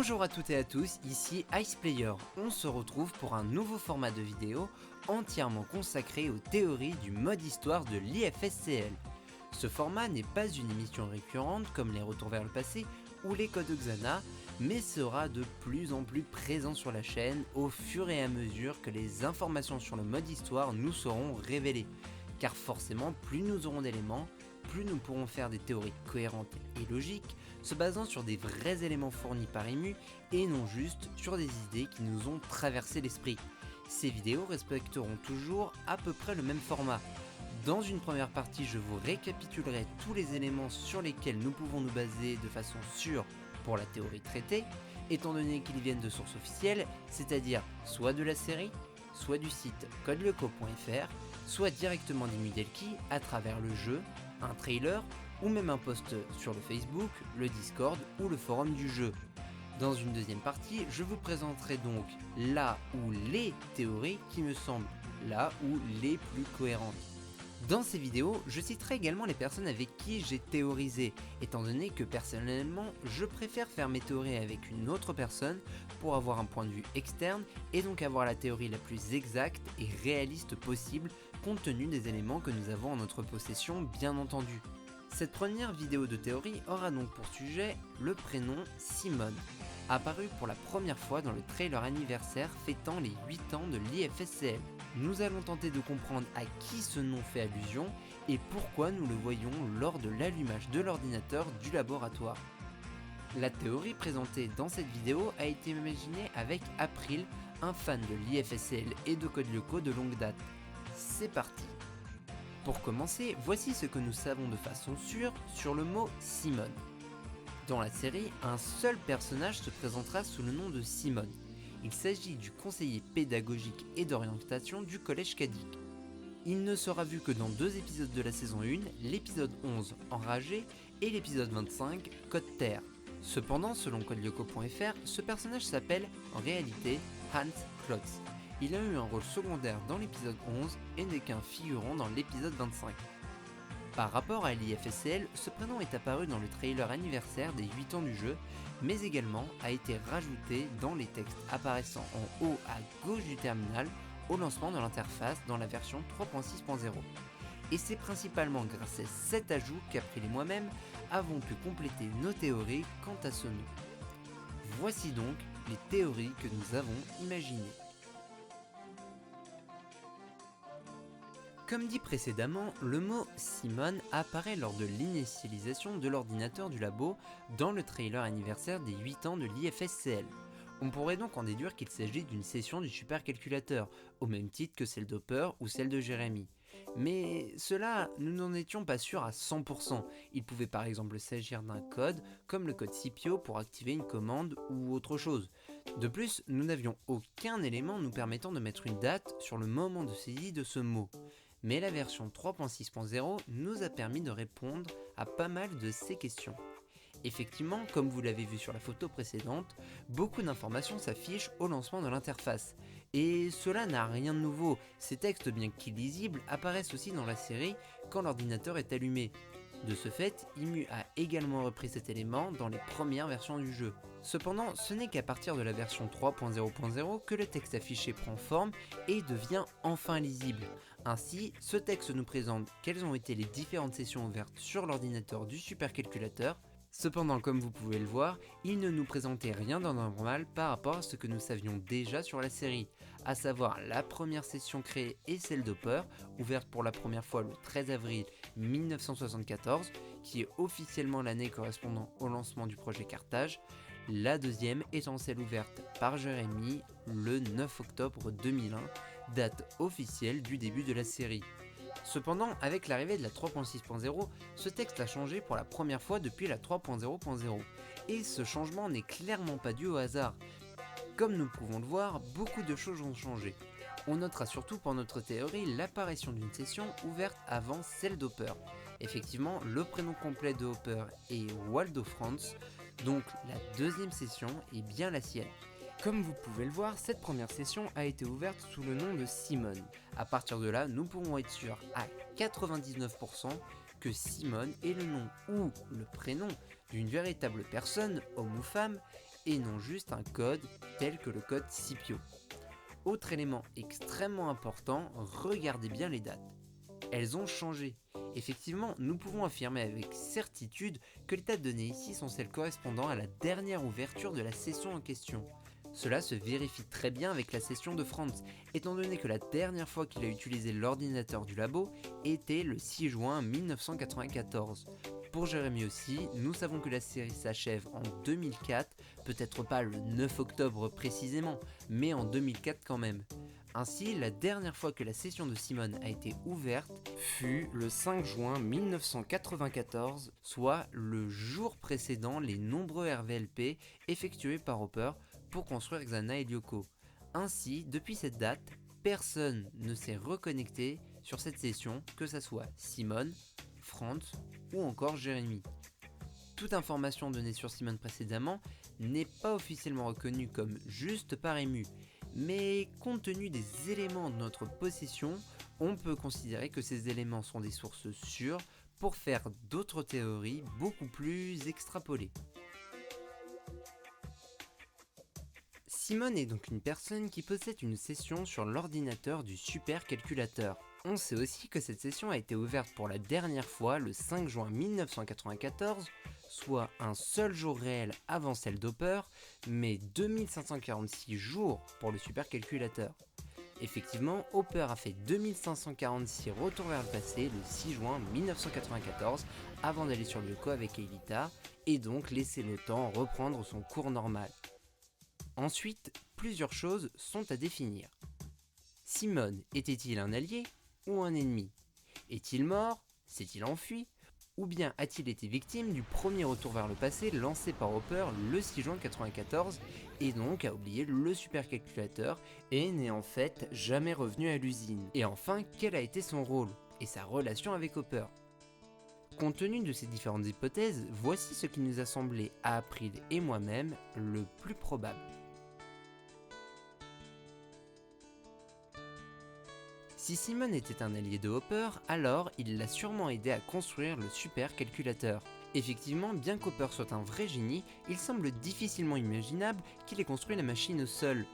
Bonjour à toutes et à tous, ici IcePlayer. On se retrouve pour un nouveau format de vidéo entièrement consacré aux théories du mode histoire de l'IFSCL. Ce format n'est pas une émission récurrente comme les retours vers le passé ou les codes Xana, mais sera de plus en plus présent sur la chaîne au fur et à mesure que les informations sur le mode histoire nous seront révélées. Car forcément, plus nous aurons d'éléments, plus nous pourrons faire des théories cohérentes et logiques, se basant sur des vrais éléments fournis par Emu et non juste sur des idées qui nous ont traversé l'esprit. Ces vidéos respecteront toujours à peu près le même format. Dans une première partie, je vous récapitulerai tous les éléments sur lesquels nous pouvons nous baser de façon sûre pour la théorie traitée, étant donné qu'ils viennent de sources officielles, c'est-à-dire soit de la série, soit du site codeleco.fr, soit directement d'Emu Delki à travers le jeu, un trailer ou même un post sur le Facebook, le Discord ou le forum du jeu. Dans une deuxième partie, je vous présenterai donc la ou les théories qui me semblent là ou les plus cohérentes. Dans ces vidéos, je citerai également les personnes avec qui j'ai théorisé, étant donné que personnellement, je préfère faire mes théories avec une autre personne pour avoir un point de vue externe et donc avoir la théorie la plus exacte et réaliste possible compte tenu des éléments que nous avons en notre possession bien entendu. Cette première vidéo de théorie aura donc pour sujet le prénom Simone, apparu pour la première fois dans le trailer anniversaire fêtant les 8 ans de l'IFSCL. Nous allons tenter de comprendre à qui ce nom fait allusion et pourquoi nous le voyons lors de l'allumage de l'ordinateur du laboratoire. La théorie présentée dans cette vidéo a été imaginée avec April, un fan de l'IFSCL et de Codeleco de longue date. C'est parti! Pour commencer, voici ce que nous savons de façon sûre sur le mot Simone. Dans la série, un seul personnage se présentera sous le nom de Simone. Il s'agit du conseiller pédagogique et d'orientation du collège Kadik. Il ne sera vu que dans 2 épisodes de la saison 1, l'épisode 11 Enragé et l'épisode 25 Code Terre. Cependant, selon codeleco.fr, ce personnage s'appelle en réalité Hans Klotz. Il a eu un rôle secondaire dans l'épisode 11 et n'est qu'un figurant dans l'épisode 25. Par rapport à l'IFSCL, ce prénom est apparu dans le trailer anniversaire des 8 ans du jeu, mais également a été rajouté dans les textes apparaissant en haut à gauche du terminal au lancement de l'interface dans la version 3.6.0. Et c'est principalement grâce à cet ajout qu'April et moi-même avons pu compléter nos théories quant à ce nom. Voici donc les théories que nous avons imaginées. Comme dit précédemment, le mot Simone apparaît lors de l'initialisation de l'ordinateur du labo dans le trailer anniversaire des 8 ans de l'IFSCL. On pourrait donc en déduire qu'il s'agit d'une session du supercalculateur, au même titre que celle d'Hopper ou celle de Jérémy. Mais cela, nous n'en étions pas sûrs à 100%. Il pouvait par exemple s'agir d'un code, comme le code Scipio pour activer une commande ou autre chose. De plus, nous n'avions aucun élément nous permettant de mettre une date sur le moment de saisie de ce mot. Mais la version 3.6.0 nous a permis de répondre à pas mal de ces questions. Effectivement, comme vous l'avez vu sur la photo précédente, beaucoup d'informations s'affichent au lancement de l'interface. Et cela n'a rien de nouveau, ces textes bien qu'illisibles apparaissent aussi dans la série quand l'ordinateur est allumé. De ce fait, Emu a également repris cet élément dans les premières versions du jeu. Cependant, ce n'est qu'à partir de la version 3.0.0 que le texte affiché prend forme et devient enfin lisible. Ainsi, ce texte nous présente quelles ont été les différentes sessions ouvertes sur l'ordinateur du supercalculateur. Cependant, comme vous pouvez le voir, il ne nous présentait rien d'anormal par rapport à ce que nous savions déjà sur la série, à savoir la première session créée et celle d'Hopper, ouverte pour la première fois le 13 avril 1974, qui est officiellement l'année correspondant au lancement du projet Carthage, la deuxième étant celle ouverte par Jérémy le 9 octobre 2001, date officielle du début de la série. Cependant, avec l'arrivée de la 3.6.0, ce texte a changé pour la première fois depuis la 3.0.0. Et ce changement n'est clairement pas dû au hasard. Comme nous pouvons le voir, beaucoup de choses ont changé. On notera surtout pour notre théorie l'apparition d'une session ouverte avant celle d'Hopper. Effectivement, le prénom complet de Hopper est Waldo Franz, donc la deuxième session est bien la sienne. Comme vous pouvez le voir, cette première session a été ouverte sous le nom de Simone. À partir de là, nous pourrons être sûrs à 99% que Simone est le nom ou le prénom d'une véritable personne, homme ou femme, et non juste un code tel que le code Scipio. Autre élément extrêmement important, regardez bien les dates. Elles ont changé. Effectivement, nous pouvons affirmer avec certitude que les dates données ici sont celles correspondant à la dernière ouverture de la session en question. Cela se vérifie très bien avec la session de Franz, étant donné que la dernière fois qu'il a utilisé l'ordinateur du labo était le 6 juin 1994. Pour Jérémy aussi, nous savons que la série s'achève en 2004, peut-être pas le 9 octobre précisément, mais en 2004 quand même. Ainsi, la dernière fois que la session de Simone a été ouverte fut le 5 juin 1994, soit le jour précédent les nombreux RVLP effectués par Hopper pour construire Xana et Lyoko. Ainsi, depuis cette date, personne ne s'est reconnecté sur cette session, que ce soit Simone, Franz ou encore Jérémy. Toute information donnée sur Simone précédemment n'est pas officiellement reconnue comme juste par EMU, mais compte tenu des éléments de notre possession, on peut considérer que ces éléments sont des sources sûres pour faire d'autres théories beaucoup plus extrapolées. Simone est donc une personne qui possède une session sur l'ordinateur du supercalculateur. On sait aussi que cette session a été ouverte pour la dernière fois le 5 juin 1994, soit un seul jour réel avant celle d'Hopper, mais 2546 jours pour le supercalculateur. Effectivement, Hopper a fait 2546 retours vers le passé le 6 juin 1994 avant d'aller sur Lyoko avec Elita et donc laisser le temps reprendre son cours normal. Ensuite, plusieurs choses sont à définir. Simone était-il un allié ou un ennemi? Est-il mort? S'est-il enfui? Ou bien a-t-il été victime du premier retour vers le passé lancé par Hopper le 6 juin 1994 et donc a oublié le supercalculateur et n'est en fait jamais revenu à l'usine? Et enfin, quel a été son rôle et sa relation avec Hopper? Compte tenu de ces différentes hypothèses, voici ce qui nous a semblé à April et moi-même le plus probable. Si Simone était un allié de Hopper, alors il l'a sûrement aidé à construire le supercalculateur. Effectivement, bien qu'Hopper soit un vrai génie, il semble difficilement imaginable qu'il ait construit la machine au sol,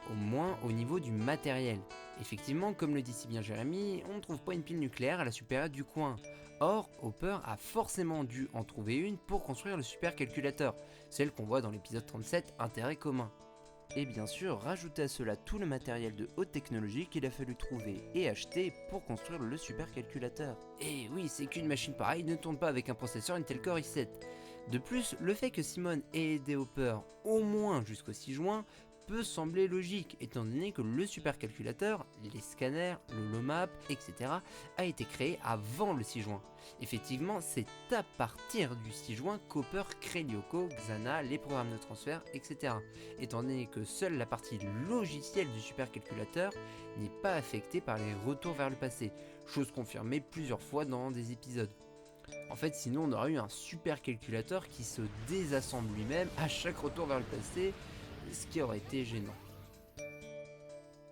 au moins au niveau du matériel. Effectivement, comme le dit si bien Jérémy, on ne trouve pas une pile nucléaire à la supérieure du coin. Or, Hopper a forcément dû en trouver une pour construire le supercalculateur, celle qu'on voit dans l'épisode 37, Intérêt commun. Et bien sûr, rajouter à cela tout le matériel de haute technologie qu'il a fallu trouver et acheter pour construire le supercalculateur. Et oui, c'est qu'une machine pareille ne tourne pas avec un processeur Intel Core i7. De plus, le fait que Simone ait aidé Hopper au moins jusqu'au 6 juin peut sembler logique, étant donné que le supercalculateur, les scanners, le LOMAP, etc. a été créé avant le 6 juin. Effectivement, c'est à partir du 6 juin qu'Hopper crée Lyoko, Xana, les programmes de transfert, etc. Étant donné que seule la partie logicielle du supercalculateur n'est pas affectée par les retours vers le passé, chose confirmée plusieurs fois dans des épisodes. En fait, sinon on aurait eu un supercalculateur qui se désassemble lui-même à chaque retour vers le passé, ce qui aurait été gênant.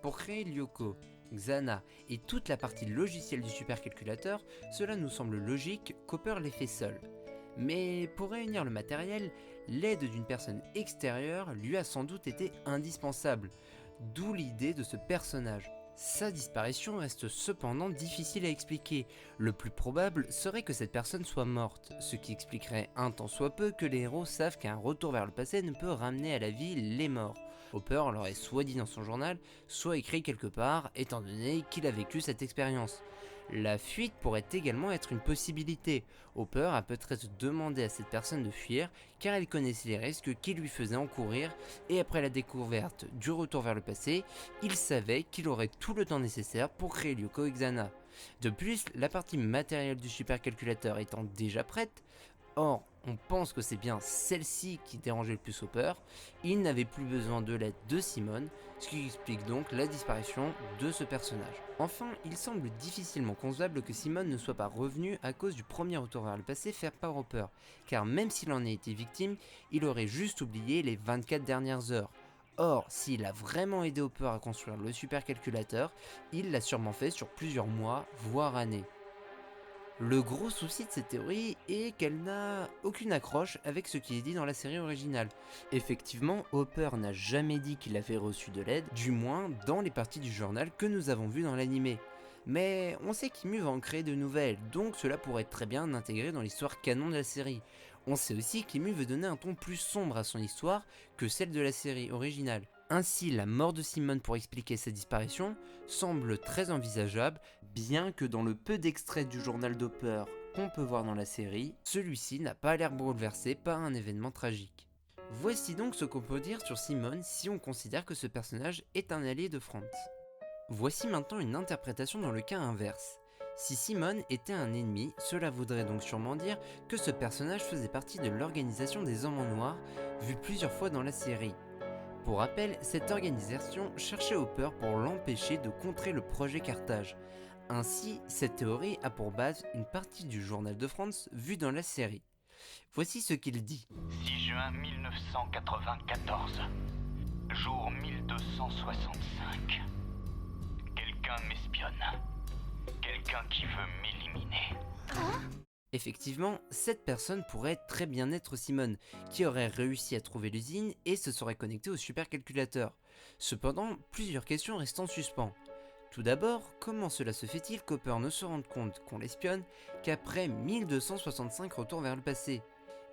Pour créer Lyoko, Xana et toute la partie logicielle du supercalculateur, cela nous semble logique qu'Hopper l'ait fait seul. Mais pour réunir le matériel, l'aide d'une personne extérieure lui a sans doute été indispensable, d'où l'idée de ce personnage. Sa disparition reste cependant difficile à expliquer. Le plus probable serait que cette personne soit morte, ce qui expliquerait un tant soit peu que les héros savent qu'un retour vers le passé ne peut ramener à la vie les morts. Hopper l'aurait soit dit dans son journal, soit écrit quelque part, étant donné qu'il a vécu cette expérience. La fuite pourrait également être une possibilité. Hopper a peut-être demandé à cette personne de fuir car elle connaissait les risques qu'il lui faisait encourir et après la découverte du retour vers le passé, il savait qu'il aurait tout le temps nécessaire pour créer Lyoko et Xana. De plus, la partie matérielle du supercalculateur étant déjà prête, or on pense que c'est bien celle-ci qui dérangeait le plus Hopper, il n'avait plus besoin de l'aide de Simone, ce qui explique donc la disparition de ce personnage. Enfin, il semble difficilement concevable que Simone ne soit pas revenue à cause du premier retour vers le passé fait par Hopper, car même s'il en a été victime, il aurait juste oublié les 24 dernières heures. Or, s'il a vraiment aidé Hopper à construire le supercalculateur, il l'a sûrement fait sur plusieurs mois, voire années. Le gros souci de cette théorie est qu'elle n'a aucune accroche avec ce qui est dit dans la série originale. Effectivement, Hopper n'a jamais dit qu'il avait reçu de l'aide, du moins dans les parties du journal que nous avons vues dans l'animé. Mais on sait qu'Imu va en créer de nouvelles, donc cela pourrait être très bien intégré dans l'histoire canon de la série. On sait aussi qu'Imu veut donner un ton plus sombre à son histoire que celle de la série originale. Ainsi, la mort de Simone pour expliquer sa disparition semble très envisageable, bien que dans le peu d'extraits du journal d'Hopper qu'on peut voir dans la série, celui-ci n'a pas l'air bouleversé par un événement tragique. Voici donc ce qu'on peut dire sur Simone si on considère que ce personnage est un allié de Franz. Voici maintenant une interprétation dans le cas inverse. Si Simone était un ennemi, cela voudrait donc sûrement dire que ce personnage faisait partie de l'organisation des Hommes en Noir, vue plusieurs fois dans la série. Pour rappel, cette organisation cherchait Hopper pour l'empêcher de contrer le projet Carthage. Ainsi, cette théorie a pour base une partie du journal de Franz vu dans la série. Voici ce qu'il dit. 6 juin 1994, jour 1265. Quelqu'un m'espionne. Quelqu'un qui veut m'éliminer. Effectivement, cette personne pourrait très bien être Simone, qui aurait réussi à trouver l'usine et se serait connectée au supercalculateur. Cependant, plusieurs questions restent en suspens. Tout d'abord, comment cela se fait-il qu'Hopper ne se rende compte qu'on l'espionne qu'après 1265 retours vers le passé ?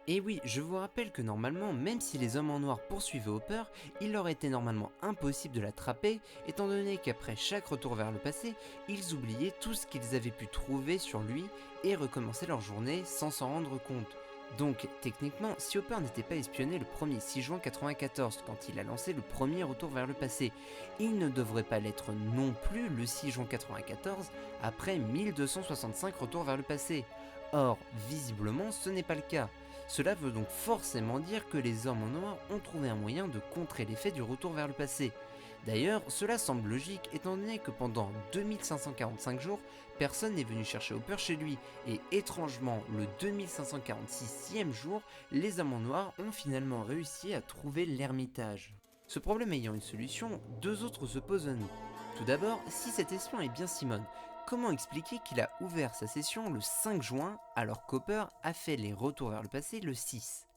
Et oui, je vous rappelle que normalement, même si les Hommes en Noir poursuivaient Hopper, il leur était normalement impossible de l'attraper, étant donné qu'après chaque retour vers le passé, ils oubliaient tout ce qu'ils avaient pu trouver sur lui et recommençaient leur journée sans s'en rendre compte. Donc, techniquement, si Hopper n'était pas espionné le 1er 6 juin 1994 quand il a lancé le premier retour vers le passé, il ne devrait pas l'être non plus le 6 juin 1994 après 1265 retours vers le passé. Or, visiblement, ce n'est pas le cas. Cela veut donc forcément dire que les Hommes en Noir ont trouvé un moyen de contrer l'effet du retour vers le passé. D'ailleurs, cela semble logique étant donné que pendant 2545 jours, personne n'est venu chercher Hopper chez lui, et étrangement, le 2546e jour, les Hommes en Noir ont finalement réussi à trouver l'ermitage. Ce problème ayant une solution, deux autres se posent à nous. Tout d'abord, si cet espion est bien Simone, comment expliquer qu'il a ouvert sa session le 5 juin alors qu'Hopper a fait les retours vers le passé le 6 ?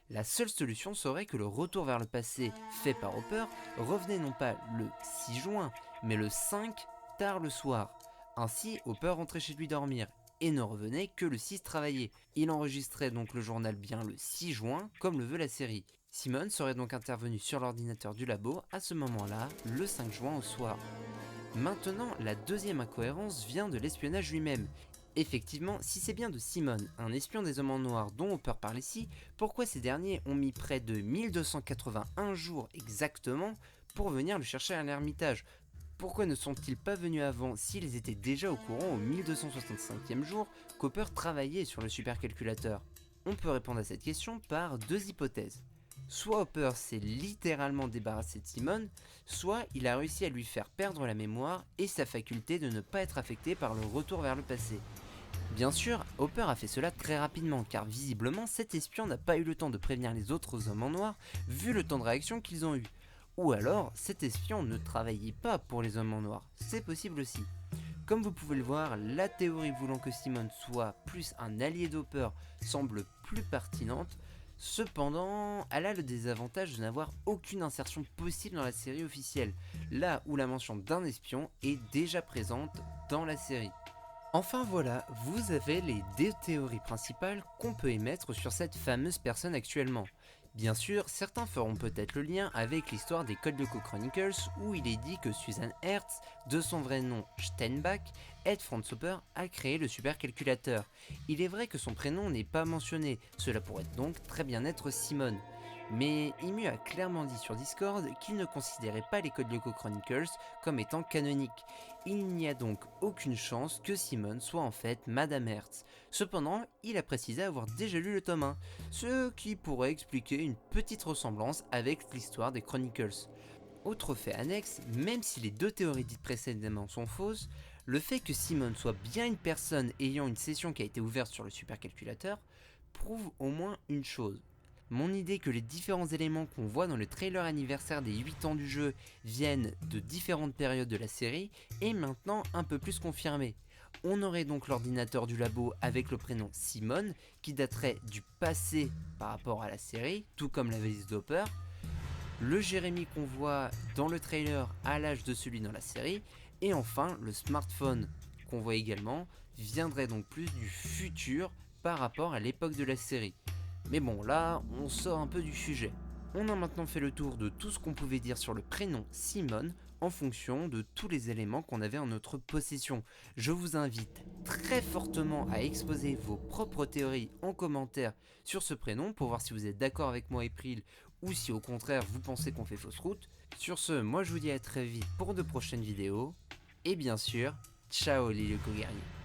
La seule solution serait que le retour vers le passé fait par Hopper revenait non pas le 6 juin, mais le 5 tard le soir. Ainsi, Hopper rentrait chez lui dormir et ne revenait que le 6 travailler. Il enregistrait donc le journal bien le 6 juin, comme le veut la série. Simone serait donc intervenu sur l'ordinateur du labo à ce moment-là, le 5 juin au soir. Maintenant, la deuxième incohérence vient de l'espionnage lui-même. Effectivement, si c'est bien de Simone, un espion des Hommes en Noir dont Hopper parle ici, pourquoi ces derniers ont mis près de 1281 jours exactement pour venir le chercher à l'ermitage ? Pourquoi ne sont-ils pas venus avant s'ils étaient déjà au courant au 1265e jour qu'Hopper travaillait sur le supercalculateur ? On peut répondre à cette question par deux hypothèses. Soit Hopper s'est littéralement débarrassé de Simone, soit il a réussi à lui faire perdre la mémoire et sa faculté de ne pas être affecté par le retour vers le passé. Bien sûr, Hopper a fait cela très rapidement car visiblement cet espion n'a pas eu le temps de prévenir les autres Hommes en Noir vu le temps de réaction qu'ils ont eu. Ou alors, cet espion ne travaillait pas pour les Hommes en Noir, c'est possible aussi. Comme vous pouvez le voir, la théorie voulant que Simone soit plus un allié d'Hopper semble plus pertinente. Cependant, elle a le désavantage de n'avoir aucune insertion possible dans la série officielle, là où la mention d'un espion est déjà présente dans la série. Enfin voilà, vous avez les deux théories principales qu'on peut émettre sur cette fameuse personne actuellement. Bien sûr, certains feront peut-être le lien avec l'histoire des Code Lyoko Chronicles où il est dit que Susan Hertz, de son vrai nom Steinbach, aide Franz Hopper à créer le supercalculateur. Il est vrai que son prénom n'est pas mentionné, cela pourrait donc très bien être Simone. Mais Imu a clairement dit sur Discord qu'il ne considérait pas les Code Lyoko Chronicles comme étant canoniques. Il n'y a donc aucune chance que Simone soit en fait Madame Hertz. Cependant, il a précisé avoir déjà lu le tome 1, ce qui pourrait expliquer une petite ressemblance avec l'histoire des Chronicles. Autre fait annexe, même si les deux théories dites précédemment sont fausses, le fait que Simone soit bien une personne ayant une session qui a été ouverte sur le supercalculateur prouve au moins une chose. Mon idée que les différents éléments qu'on voit dans le trailer anniversaire des 8 ans du jeu viennent de différentes périodes de la série est maintenant un peu plus confirmée. On aurait donc l'ordinateur du labo avec le prénom Simone, qui daterait du passé par rapport à la série, tout comme la valise d'Hopper. Le Jérémy qu'on voit dans le trailer à l'âge de celui dans la série. Et enfin, le smartphone qu'on voit également viendrait donc plus du futur par rapport à l'époque de la série. Mais bon, là, on sort un peu du sujet. On a maintenant fait le tour de tout ce qu'on pouvait dire sur le prénom Simone en fonction de tous les éléments qu'on avait en notre possession. Je vous invite très fortement à exposer vos propres théories en commentaire sur ce prénom pour voir si vous êtes d'accord avec moi April ou si au contraire vous pensez qu'on fait fausse route. Sur ce, moi je vous dis à très vite pour de prochaines vidéos. Et bien sûr, ciao les Lego-guerriers.